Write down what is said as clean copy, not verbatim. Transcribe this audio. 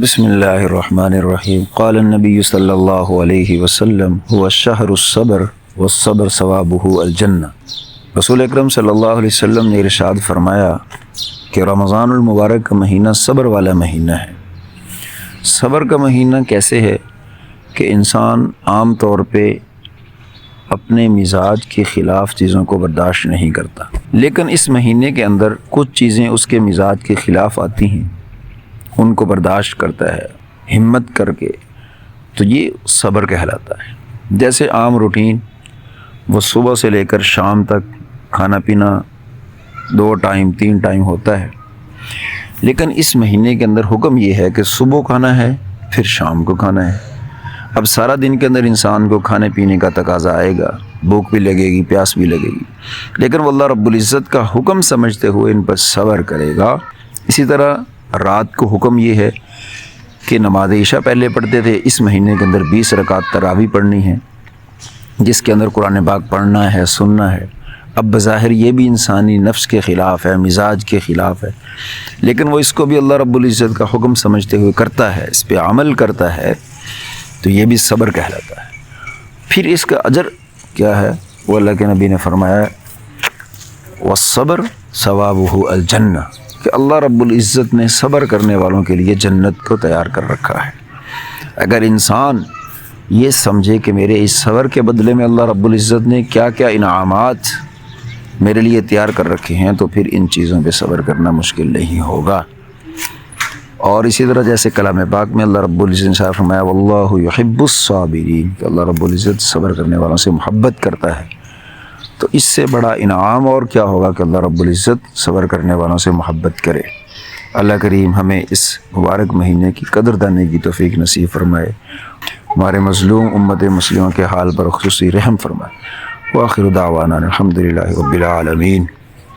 بسم اللہ الرحمن الرحیم قال النبی صلی اللہ علیہ وسلم هو الشہر الصبر والصبر ثوابہ الجنہ۔ رسول اکرم صلی اللہ علیہ وسلم نے ارشاد فرمایا کہ رمضان المبارک کا مہینہ صبر والا مہینہ ہے۔ صبر کا مہینہ کیسے ہے کہ انسان عام طور پہ اپنے مزاج کے خلاف چیزوں کو برداشت نہیں کرتا، لیکن اس مہینے کے اندر کچھ چیزیں اس کے مزاج کے خلاف آتی ہیں، ان کو برداشت کرتا ہے ہمت کر کے، تو یہ صبر کہلاتا ہے۔ جیسے عام روٹین وہ صبح سے لے کر شام تک کھانا پینا 2 ٹائم 3 ٹائم ہوتا ہے، لیکن اس مہینے کے اندر حکم یہ ہے کہ صبح کھانا ہے پھر شام کو کھانا ہے۔ اب سارا دن کے اندر انسان کو کھانے پینے کا تقاضا آئے گا، بھوک بھی لگے گی، پیاس بھی لگے گی، لیکن وہ اللہ رب العزت کا حکم سمجھتے ہوئے ان پر صبر کرے گا۔ اسی طرح رات کو حکم یہ ہے کہ نماز عشاء پہلے پڑھتے تھے، اس مہینے کے اندر 20 رکعت تراویح پڑھنی ہے، جس کے اندر قرآن پاک پڑھنا ہے، سننا ہے۔ اب بظاہر یہ بھی انسانی نفس کے خلاف ہے، مزاج کے خلاف ہے، لیکن وہ اس کو بھی اللہ رب العزت کا حکم سمجھتے ہوئے کرتا ہے، اس پہ عمل کرتا ہے، تو یہ بھی صبر کہلاتا ہے۔ پھر اس کا اجر کیا ہے؟ وہ اللہ کے نبی نے فرمایا وَالصَّبْرُ ثَوَابُهُ الْجَنَّةُ، کہ اللہ رب العزت نے صبر کرنے والوں کے لیے جنت کو تیار کر رکھا ہے۔ اگر انسان یہ سمجھے کہ میرے اس صبر کے بدلے میں اللہ رب العزت نے کیا کیا انعامات میرے لیے تیار کر رکھے ہیں، تو پھر ان چیزوں پہ صبر کرنا مشکل نہیں ہوگا۔ اور اسی طرح جیسے کلام پاک میں اللہ رب العزت نے فرمایا واللہ یحب الصابرین، کہ اللہ رب العزت صبر کرنے والوں سے محبت کرتا ہے، تو اس سے بڑا انعام اور کیا ہوگا کہ اللہ رب العزت صبر کرنے والوں سے محبت کرے۔ اللہ کریم ہمیں اس مبارک مہینے کی قدر دانے کی توفیق نصیب فرمائے، ہمارے مظلوم امت مسلموں کے حال پر خصوصی رحم فرمائے۔ وآخر دعوانا الحمدللہ رب العالمین۔